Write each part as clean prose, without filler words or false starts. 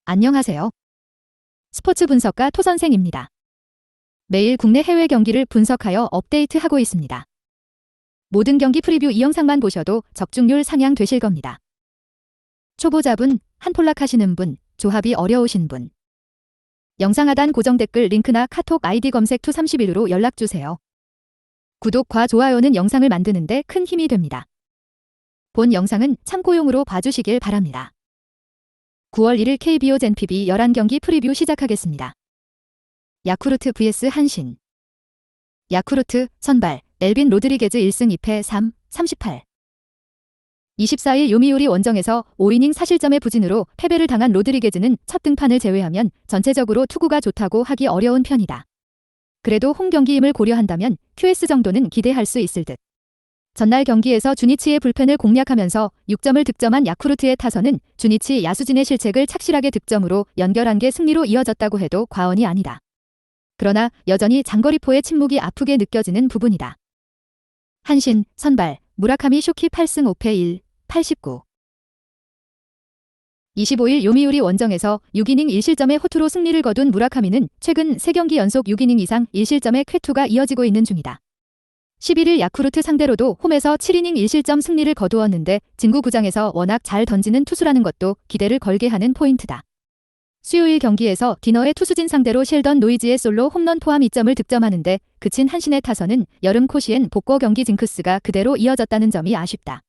안녕하세요. 스포츠 분석가 토선생입니다. 매일 국내 해외 경기를 분석하여 업데이트하고 있습니다. 모든 경기 프리뷰 이 영상만 보셔도 적중률 상향 되실 겁니다. 초보자분, 한폴락 하시는 분, 조합이 어려우신 분. 영상 하단 고정 댓글 링크나 카톡 아이디 검색 투31으로 연락주세요. 구독과 좋아요는 영상을 만드는데 큰 힘이 됩니다. 본 영상은 참고용으로 봐주시길 바랍니다. 9월 1일 KBO 젠PB 11경기 프리뷰 시작하겠습니다. 야쿠르트 vs 한신. 야쿠르트 선발 멜빈 로드리게즈 1승 2패 3, 38. 24일 요미우리 원정에서 5이닝 사실점의 부진으로 패배를 당한 로드리게즈는 첫 등판을 제외하면 전체적으로 투구가 좋다고 하기 어려운 편이다. 그래도 홈 경기임을 고려한다면 QS 정도는 기대할 수 있을 듯. 전날 경기에서 주니치의 불펜을 공략하면서 6점을 득점한 야쿠르트의 타선은 주니치 야수진의 실책을 착실하게 득점으로 연결한 게 승리로 이어졌다고 해도 과언이 아니다. 그러나 여전히 장거리포의 침묵이 아프게 느껴지는 부분이다. 한신 선발 무라카미 쇼키 8승 5패 1, 89. 25일 요미우리 원정에서 6이닝 1실점의 호투로 승리를 거둔 무라카미는 최근 3경기 연속 6이닝 이상 1실점의 쾌투가 이어지고 있는 중이다. 11일 야쿠르트 상대로도 홈에서 7이닝 1실점 승리를 거두었는데 진구구장에서 워낙 잘 던지는 투수라는 것도 기대를 걸게 하는 포인트다. 수요일 경기에서 디너의 투수진 상대로 셸던 노이지의 솔로 홈런 포함 2점을 득점하는데 그친 한신의 타선은 여름 코시엔 복고 경기 징크스가 그대로 이어졌다는 점이 아쉽다.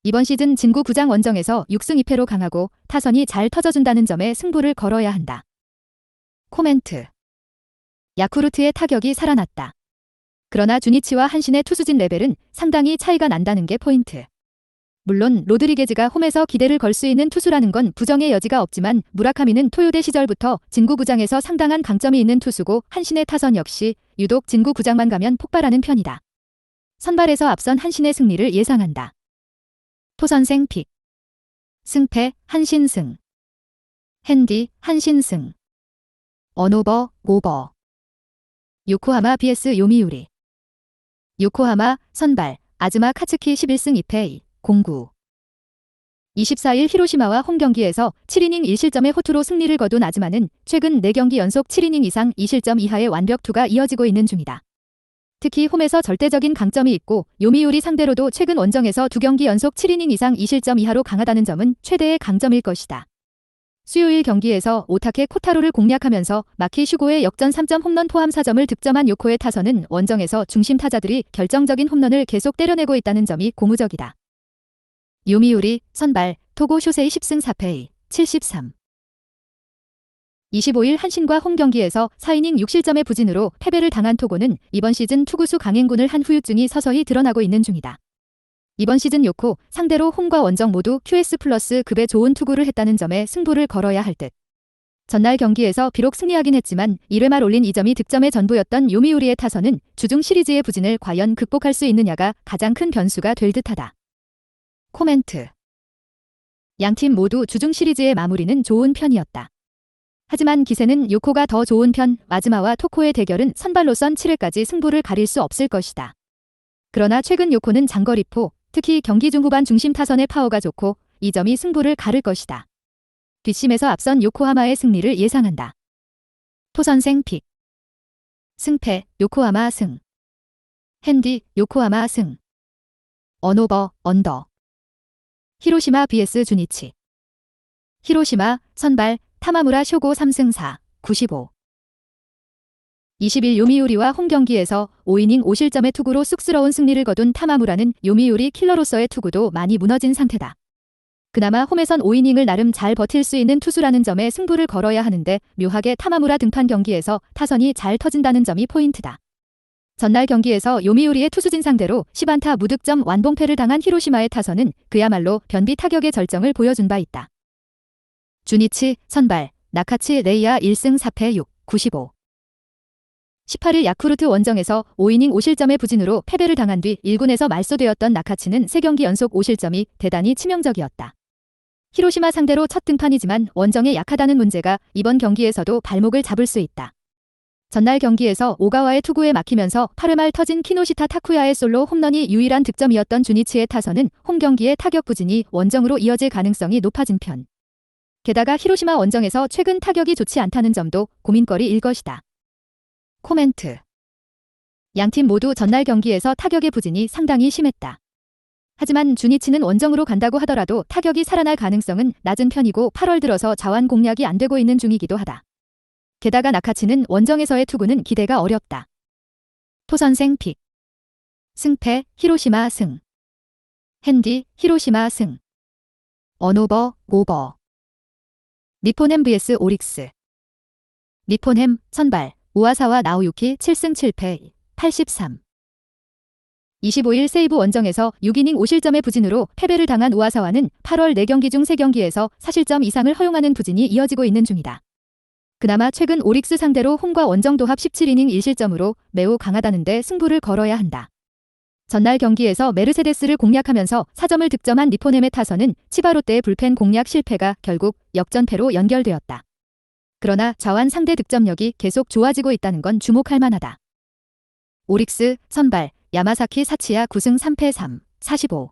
이번 시즌 진구구장 원정에서 6승 2패로 강하고 타선이 잘 터져준다는 점에 승부를 걸어야 한다. 코멘트. 야쿠르트의 타격이 살아났다. 그러나 주니치와 한신의 투수진 레벨은 상당히 차이가 난다는 게 포인트. 물론 로드리게즈가 홈에서 기대를 걸 수 있는 투수라는 건 부정의 여지가 없지만 무라카미는 토요대 시절부터 진구구장에서 상당한 강점이 있는 투수고 한신의 타선 역시 유독 진구구장만 가면 폭발하는 편이다. 선발에서 앞선 한신의 승리를 예상한다. 토선생 픽. 승패 한신 승. 핸디 한신 승. 언오버 오버. 요코하마 vs 요미우리. 요코하마 선발 아즈마 카츠키 11승 2패 09. 24일 히로시마와 홈 경기에서 7이닝 1실점의 호투로 승리를 거둔 아즈마는 최근 4경기 연속 7이닝 이상 2실점 이하의 완벽투가 이어지고 있는 중이다. 특히 홈에서 절대적인 강점이 있고 요미우리 상대로도 최근 원정에서 2경기 연속 7이닝 이상 2실점 이하로 강하다는 점은 최대의 강점일 것이다. 수요일 경기에서 오타케 코타로를 공략하면서 마키 슈고의 역전 3점 홈런 포함 4점을 득점한 요코의 타선은 원정에서 중심 타자들이 결정적인 홈런을 계속 때려내고 있다는 점이 고무적이다. 요미우리 선발 토고 쇼세이 10승 4패 73. 25일 한신과 홈 경기에서 4이닝 6실점의 부진으로 패배를 당한 토고는 이번 시즌 투구수 강행군을 한 후유증이 서서히 드러나고 있는 중이다. 이번 시즌 요코 상대로 홈과 원정 모두 QS 플러스 급의 좋은 투구를 했다는 점에 승부를 걸어야 할 듯. 전날 경기에서 비록 승리하긴 했지만 1회 말 올린 2점이 득점의 전부였던 요미우리의 타선은 주중 시리즈의 부진을 과연 극복할 수 있느냐가 가장 큰 변수가 될 듯하다. 코멘트. 양팀 모두 주중 시리즈의 마무리는 좋은 편이었다. 하지만 기세는 요코가 더 좋은 편, 아즈마와 토코의 대결은 선발로선 7회까지 승부를 가릴 수 없을 것이다. 그러나 최근 요코는 장거리포, 특히 경기 중후반 중심 타선의 파워가 좋고 이 점이 승부를 가를 것이다. 뒷심에서 앞선 요코하마의 승리를 예상한다. 토선생 픽. 승패 요코하마 승. 핸디 요코하마 승. 언오버 언더. 히로시마 vs 주니치. 히로시마 선발 타마무라 쇼고 3승 4, 95. 20일 요미우리와 홈 경기에서 5이닝 5실점의 투구로 쑥스러운 승리를 거둔 타마무라는 요미우리 킬러로서의 투구도 많이 무너진 상태다. 그나마 홈에선 5이닝을 나름 잘 버틸 수 있는 투수라는 점에 승부를 걸어야 하는데 묘하게 타마무라 등판 경기에서 타선이 잘 터진다는 점이 포인트다. 전날 경기에서 요미우리의 투수진 상대로 10안타 무득점 완봉패를 당한 히로시마의 타선은 그야말로 변비 타격의 절정을 보여준 바 있다. 주니치 선발 나카치 레이아 1승 4패 6, 95. 18일 야쿠르트 원정에서 5이닝 5실점의 부진으로 패배를 당한 뒤 1군에서 말소되었던 나카치는 3경기 연속 5실점이 대단히 치명적이었다. 히로시마 상대로 첫 등판이지만 원정에 약하다는 문제가 이번 경기에서도 발목을 잡을 수 있다. 전날 경기에서 오가와의 투구에 막히면서 8회 말 터진 키노시타 타쿠야의 솔로 홈런이 유일한 득점이었던 주니치의 타선은 홈 경기의 타격 부진이 원정으로 이어질 가능성이 높아진 편. 게다가 히로시마 원정에서 최근 타격이 좋지 않다는 점도 고민거리일 것이다. 코멘트. 양팀 모두 전날 경기에서 타격의 부진이 상당히 심했다. 하지만 주니치는 원정으로 간다고 하더라도 타격이 살아날 가능성은 낮은 편이고 8월 들어서 자완 공략이 안 되고 있는 중이기도 하다. 게다가 나카치는 원정에서의 투구는 기대가 어렵다. 토선생 픽. 승패 히로시마 승. 핸디 히로시마 승. 언오버 오버. 니폰햄 vs 오릭스. 니폰햄 선발 우아사와 나오유키 7승 7패 83. 25일 세이브 원정에서 6이닝 5실점의 부진으로 패배를 당한 우아사와는 8월 4경기 중 3경기에서 4실점 이상을 허용하는 부진이 이어지고 있는 중이다. 그나마 최근 오릭스 상대로 홈과 원정 도합 17이닝 1실점으로 매우 강하다는데 승부를 걸어야 한다. 전날 경기에서 메르세데스를 공략하면서 4점을 득점한 니폰햄의 타선은 치바롯데의 불펜 공략 실패가 결국 역전패로 연결되었다. 그러나 좌완 상대 득점력이 계속 좋아지고 있다는 건 주목할 만하다. 오릭스 선발 야마사키 사치야 9승 3패 3, 45.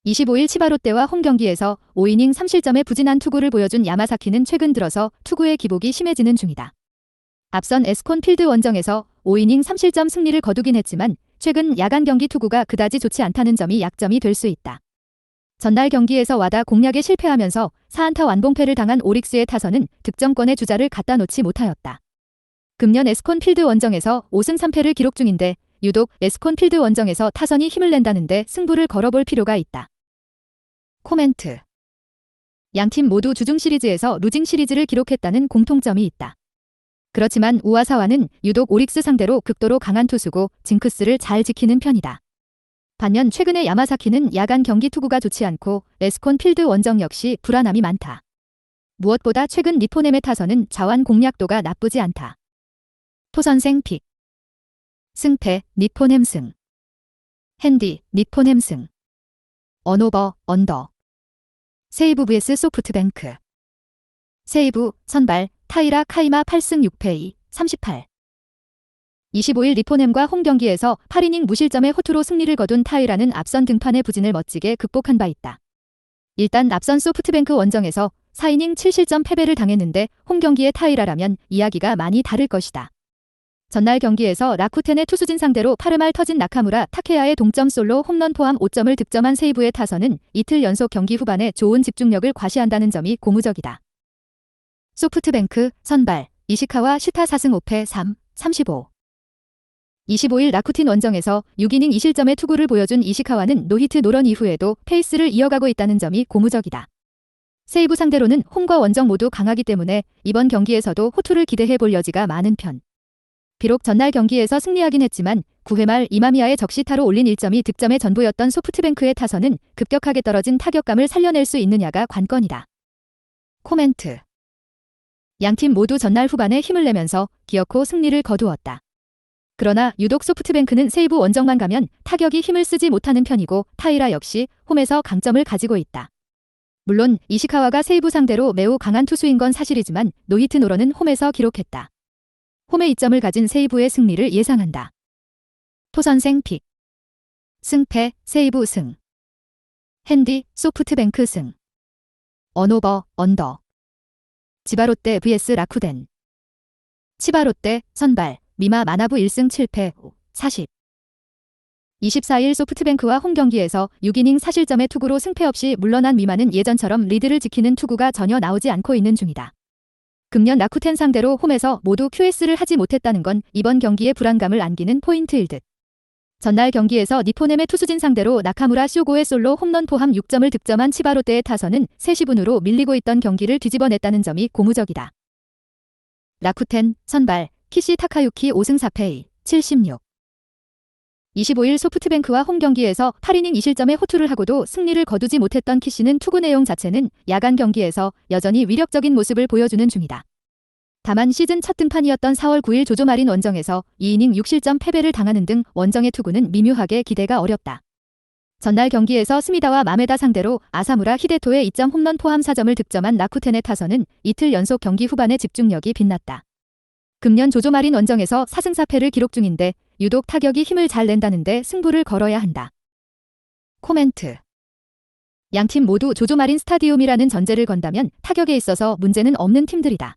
25일 치바롯데와 홈경기에서 5이닝 3실점의 부진한 투구를 보여준 야마사키는 최근 들어서 투구의 기복이 심해지는 중이다. 앞선 에스콘 필드 원정에서 5이닝 3실점 승리를 거두긴 했지만 최근 야간 경기 투구가 그다지 좋지 않다는 점이 약점이 될 수 있다. 전날 경기에서 와다 공략에 실패하면서 4안타 완봉패를 당한 오릭스의 타선은 득점권의 주자를 갖다 놓지 못하였다. 금년 에스콘 필드 원정에서 5승 3패를 기록 중인데 유독 에스콘 필드 원정에서 타선이 힘을 낸다는데 승부를 걸어볼 필요가 있다. 코멘트. 양팀 모두 주중 시리즈에서 루징 시리즈를 기록했다는 공통점이 있다. 그렇지만 우아사와는 유독 오릭스 상대로 극도로 강한 투수고 징크스를 잘 지키는 편이다. 반면 최근에 야마사키는 야간 경기 투구가 좋지 않고 에스콘 필드 원정 역시 불안함이 많다. 무엇보다 최근 니폰햄의 타선은 자완 공략도가 나쁘지 않다. 토선생 픽. 승패 니폰햄 승. 핸디 니폰햄 승. 언오버 언더. 세이브 vs 소프트뱅크. 세이브 선발 타이라 카이마 8승 6패 38. 25일 니폰햄과 홈경기에서 8이닝 무실점의 호투로 승리를 거둔 타이라는 앞선 등판의 부진을 멋지게 극복한 바 있다. 일단 앞선 소프트뱅크 원정에서 4이닝 7실점 패배를 당했는데 홈경기의 타이라라면 이야기가 많이 다를 것이다. 전날 경기에서 라쿠텐의 투수진 상대로 8회 터진 나카무라 타케야의 동점 솔로 홈런 포함 5점을 득점한 세이브의 타선은 이틀 연속 경기 후반에 좋은 집중력을 과시한다는 점이 고무적이다. 소프트뱅크 선발 이시카와 시타 4승 5패 3, 35. 25일 라쿠틴 원정에서 6이닝 2실점의 투구를 보여준 이시카와는 노히트 노런 이후에도 페이스를 이어가고 있다는 점이 고무적이다. 세이브 상대로는 홈과 원정 모두 강하기 때문에 이번 경기에서도 호투를 기대해 볼 여지가 많은 편. 비록 전날 경기에서 승리하긴 했지만 9회 말 이마미야의 적시타로 올린 1점이 득점의 전부였던 소프트뱅크의 타선은 급격하게 떨어진 타격감을 살려낼 수 있느냐가 관건이다. 코멘트. 양팀 모두 전날 후반에 힘을 내면서 기어코 승리를 거두었다. 그러나 유독 소프트뱅크는 세이브 원정만 가면 타격이 힘을 쓰지 못하는 편이고 타이라 역시 홈에서 강점을 가지고 있다. 물론 이시카와가 세이브 상대로 매우 강한 투수인 건 사실이지만 노히트 노런은 홈에서 기록했다. 홈의 이점을 가진 세이브의 승리를 예상한다. 토선생 픽. 승패 세이브 승. 핸디 소프트뱅크 승. 언오버 언더. 치바롯데 vs 라쿠덴. 치바롯데 선발 미마 마나부 1승 7패 40. 24일 소프트뱅크와 홈경기에서 6이닝 4실점의 투구로 승패 없이 물러난 미마는 예전처럼 리드를 지키는 투구가 전혀 나오지 않고 있는 중이다. 금년 라쿠텐 상대로 홈에서 모두 QS를 하지 못했다는 건 이번 경기에 불안감을 안기는 포인트일 듯. 전날 경기에서 니폰햄의 투수진 상대로 나카무라 쇼고의 솔로 홈런 포함 6점을 득점한 치바롯데의 타선은 3시분으로 밀리고 있던 경기를 뒤집어냈다는 점이 고무적이다. 라쿠텐 선발 키시 타카유키 5승 4패 76. 25일 소프트뱅크와 홈경기에서 8이닝 2실점의 호투를 하고도 승리를 거두지 못했던 키시는 투구 내용 자체는 야간 경기에서 여전히 위력적인 모습을 보여주는 중이다. 다만 시즌 첫 등판이었던 4월 9일 조조마린 원정에서 2이닝 6실점 패배를 당하는 등 원정의 투구는 미묘하게 기대가 어렵다. 전날 경기에서 스미다와 마메다 상대로 아사무라 히데토의 2점 홈런 포함 4점을 득점한 라쿠텐의 타선은 이틀 연속 경기 후반의 집중력이 빛났다. 금년 조조마린 원정에서 4승 4패를 기록 중인데 유독 타격이 힘을 잘 낸다는데 승부를 걸어야 한다. 코멘트. 양팀 모두 조조마린 스타디움이라는 전제를 건다면 타격에 있어서 문제는 없는 팀들이다.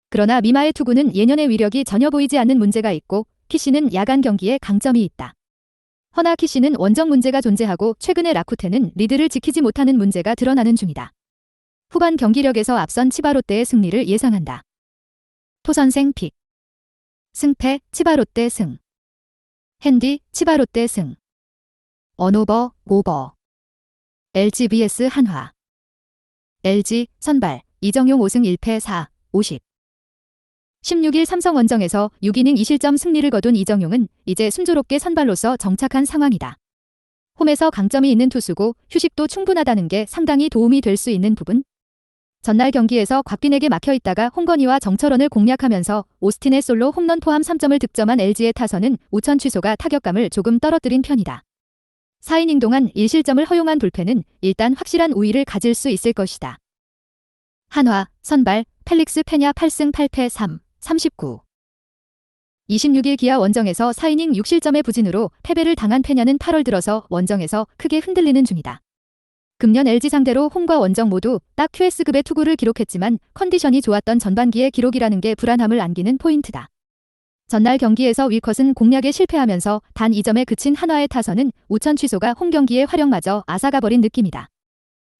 그러나 미마의 투구는 예년의 위력이 전혀 보이지 않는 문제가 있고 키시는 야간 경기에 강점이 있다. 허나 키시는 원정 문제가 존재하고 최근의 라쿠텐은 리드를 지키지 못하는 문제가 드러나는 중이다. 후반 경기력에서 앞선 치바롯데의 승리를 예상한다. 토선생 픽. 승패 치바롯데 승. 핸디 치바롯데 승. 언오버 오버. LG vs 한화. LG 선발 이정용 5승 1패 4, 50. 16일 삼성원정에서 6이닝 2실점 승리를 거둔 이정용은 이제 순조롭게 선발로서 정착한 상황이다. 홈에서 강점이 있는 투수고 휴식도 충분하다는 게 상당히 도움이 될 수 있는 부분. 전날 경기에서 곽빈에게 막혀있다가 홍건희와 정철원을 공략하면서 오스틴의 솔로 홈런 포함 3점을 득점한 LG의 타선은 우천 취소가 타격감을 조금 떨어뜨린 편이다. 4이닝 동안 1실점을 허용한 불펜은 일단 확실한 우위를 가질 수 있을 것이다. 한화 선발 펠릭스 페냐 8승 8패 3, 39. 26일 기아 원정에서 4이닝 6실점의 부진으로 패배를 당한 페냐는 8월 들어서 원정에서 크게 흔들리는 중이다. 금년 LG 상대로 홈과 원정 모두 딱 QS급의 투구를 기록했지만 컨디션이 좋았던 전반기의 기록이라는 게 불안함을 안기는 포인트다. 전날 경기에서 윌컷은 공략에 실패하면서 단 2점에 그친 한화의 타선은 우천 취소가 홈 경기의 화력마저 앗아가버린 느낌이다.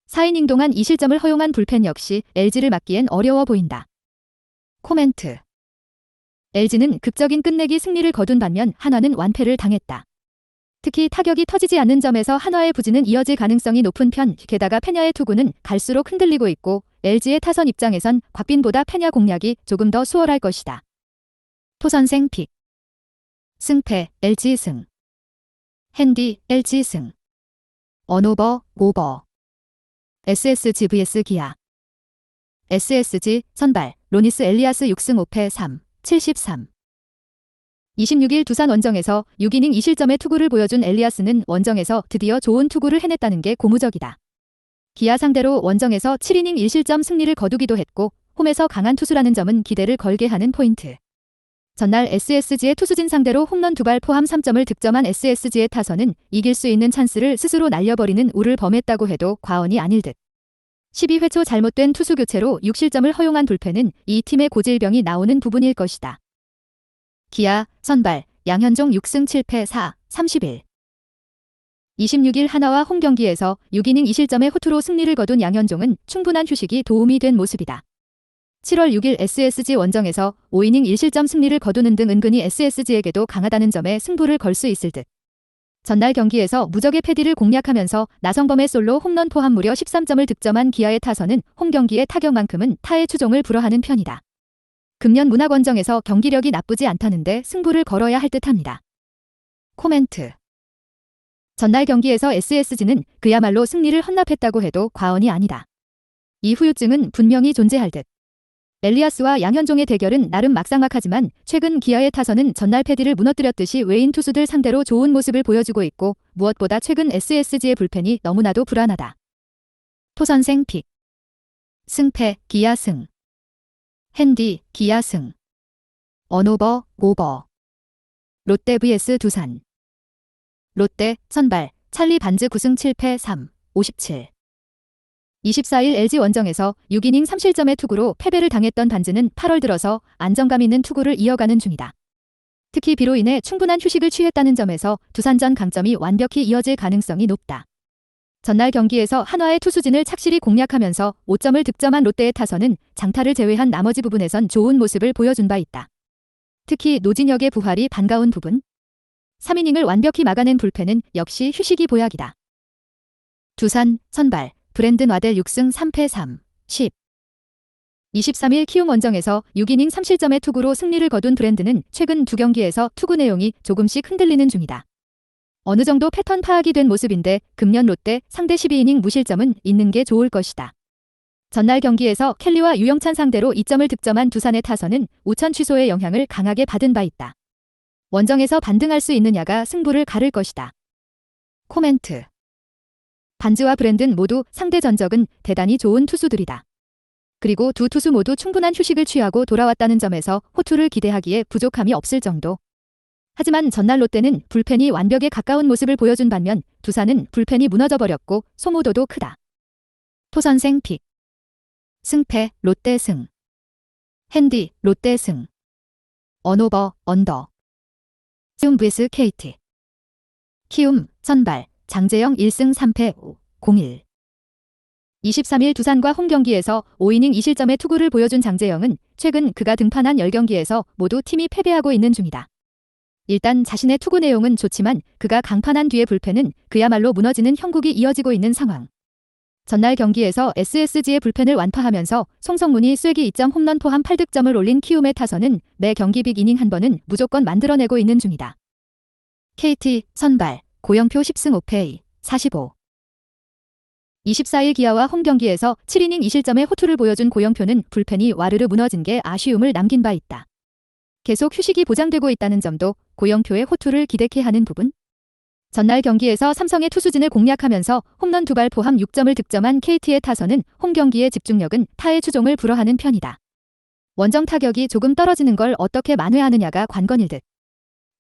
4이닝 동안 2실점을 허용한 불펜 역시 LG를 막기엔 어려워 보인다. 코멘트. LG는 극적인 끝내기 승리를 거둔 반면 한화는 완패를 당했다. 특히 타격이 터지지 않는 점에서 한화의 부진은 이어질 가능성이 높은 편, 게다가 페냐의 투구는 갈수록 흔들리고 있고 LG의 타선 입장에선 곽빈보다 페냐 공략이 조금 더 수월할 것이다. 토선생 픽. 승패 LG 승. 핸디 LG 승. 언오버 오버. SSG vs 기아. SSG 선발 로니스 엘리아스 6승 5패 3, 73. 26일 두산 원정에서 6이닝 2실점의 투구를 보여준 엘리아스는 원정에서 드디어 좋은 투구를 해냈다는 게 고무적이다. 기아 상대로 원정에서 7이닝 1실점 승리를 거두기도 했고 홈에서 강한 투수라는 점은 기대를 걸게 하는 포인트. 전날 SSG의 투수진 상대로 홈런 2발 포함 3점을 득점한 SSG의 타선은 이길 수 있는 찬스를 스스로 날려버리는 우를 범했다고 해도 과언이 아닐 듯. 12회 초 잘못된 투수 교체로 6실점을 허용한 불펜은 이 팀의 고질병이 나오는 부분일 것이다. 기아 선발 양현종 6승 7패 4, 31. 26일 한화와 홈 경기에서 6이닝 2실점의 호투로 승리를 거둔 양현종은 충분한 휴식이 도움이 된 모습이다. 7월 6일 SSG 원정에서 5이닝 1실점 승리를 거두는 등 은근히 SSG에게도 강하다는 점에 승부를 걸 수 있을 듯. 전날 경기에서 무적의 패디를 공략하면서 나성범의 솔로 홈런 포함 무려 13점을 득점한 기아의 타선은 홈 경기의 타격만큼은 타의 추종을 불허하는 편이다. 금년 문학원정에서 경기력이 나쁘지 않다는데 승부를 걸어야 할 듯합니다. 코멘트. 전날 경기에서 SSG는 그야말로 승리를 헌납했다고 해도 과언이 아니다. 이 후유증은 분명히 존재할 듯. 엘리아스와 양현종의 대결은 나름 막상막하지만 최근 기아의 타선은 전날 패디를 무너뜨렸듯이 외인 투수들 상대로 좋은 모습을 보여주고 있고 무엇보다 최근 SSG의 불펜이 너무나도 불안하다. 토선생 픽. 승패 기아 승. 핸디 기아 승. 언오버 오버. 롯데 vs 두산. 롯데 선발 찰리 반즈 9승 7패 3, 57. 24일 LG 원정에서 6이닝 3실점의 투구로 패배를 당했던 반즈는 8월 들어서 안정감 있는 투구를 이어가는 중이다. 특히 비로 인해 충분한 휴식을 취했다는 점에서 두산전 강점이 완벽히 이어질 가능성이 높다. 전날 경기에서 한화의 투수진을 착실히 공략하면서 5점을 득점한 롯데의 타선은 장타를 제외한 나머지 부분에선 좋은 모습을 보여준 바 있다. 특히 노진혁의 부활이 반가운 부분. 3이닝을 완벽히 막아낸 불펜은 역시 휴식이 보약이다. 두산 선발 브랜든 와델 6승 3패 3, 10. 23일 키움 원정에서 6이닝 3실점의 투구로 승리를 거둔 브랜든은 최근 두 경기에서 투구 내용이 조금씩 흔들리는 중이다. 어느 정도 패턴 파악이 된 모습인데 금년 롯데 상대 12이닝 무실점은 있는 게 좋을 것이다. 전날 경기에서 켈리와 유영찬 상대로 2점을 득점한 두산의 타선은 우천 취소의 영향을 강하게 받은 바 있다. 원정에서 반등할 수 있느냐가 승부를 가를 것이다. 코멘트. 반즈와 브랜든 모두 상대 전적은 대단히 좋은 투수들이다. 그리고 두 투수 모두 충분한 휴식을 취하고 돌아왔다는 점에서 호투를 기대하기에 부족함이 없을 정도. 하지만 전날 롯데는 불펜이 완벽에 가까운 모습을 보여준 반면 두산은 불펜이 무너져버렸고 소모도도 크다. 토선생 픽. 승패 롯데 승. 핸디 롯데 승. 언오버 언더. 즈음 vs KT. 키움 선발 장재영 1승 3패 0-1. 23일 두산과 홈경기에서 5이닝 2실점의 투구를 보여준 장재영은 최근 그가 등판한 10경기에서 모두 팀이 패배하고 있는 중이다. 일단 자신의 투구 내용은 좋지만 그가 강판한 뒤의 불펜은 그야말로 무너지는 형국이 이어지고 있는 상황. 전날 경기에서 SSG의 불펜을 완파하면서 송성문이 쐐기 2점 홈런 포함 8득점을 올린 키움의 타선은 매 경기 빅 이닝 한 번은 무조건 만들어내고 있는 중이다. KT 선발 고영표 10승 5패 45. 24일 기아와 홈경기에서 7이닝 2실점의 호투를 보여준 고영표는 불펜이 와르르 무너진 게 아쉬움을 남긴 바 있다. 계속 휴식이 보장되고 있다는 점도 고영표의 호투를 기대케 하는 부분? 전날 경기에서 삼성의 투수진을 공략하면서 홈런 2발 포함 6점을 득점한 KT의 타선은 홈경기의 집중력은 타의 추종을 불허하는 편이다. 원정 타격이 조금 떨어지는 걸 어떻게 만회하느냐가 관건일 듯.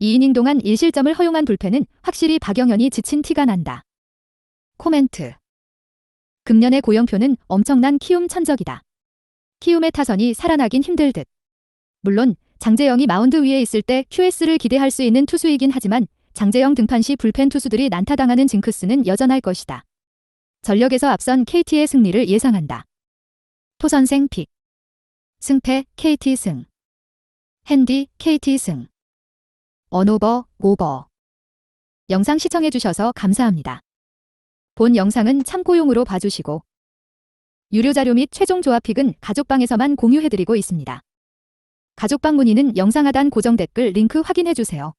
2이닝 동안 1실점을 허용한 불펜은 확실히 박영현이 지친 티가 난다. 코멘트. 금년의 고영표는 엄청난 키움 천적이다. 키움의 타선이 살아나긴 힘들 듯. 물론 장재영이 마운드 위에 있을 때 QS를 기대할 수 있는 투수이긴 하지만 장재영 등판 시 불펜 투수들이 난타당하는 징크스는 여전할 것이다. 전력에서 앞선 KT의 승리를 예상한다. 토선생 픽. 승패 KT 승. 핸디 KT 승. 언오버 오버. 영상 시청해주셔서 감사합니다. 본 영상은 참고용으로 봐주시고 유료 자료 및 최종 조합픽은 가족방에서만 공유해드리고 있습니다. 가족방 문의는 영상 하단 고정 댓글 링크 확인해주세요.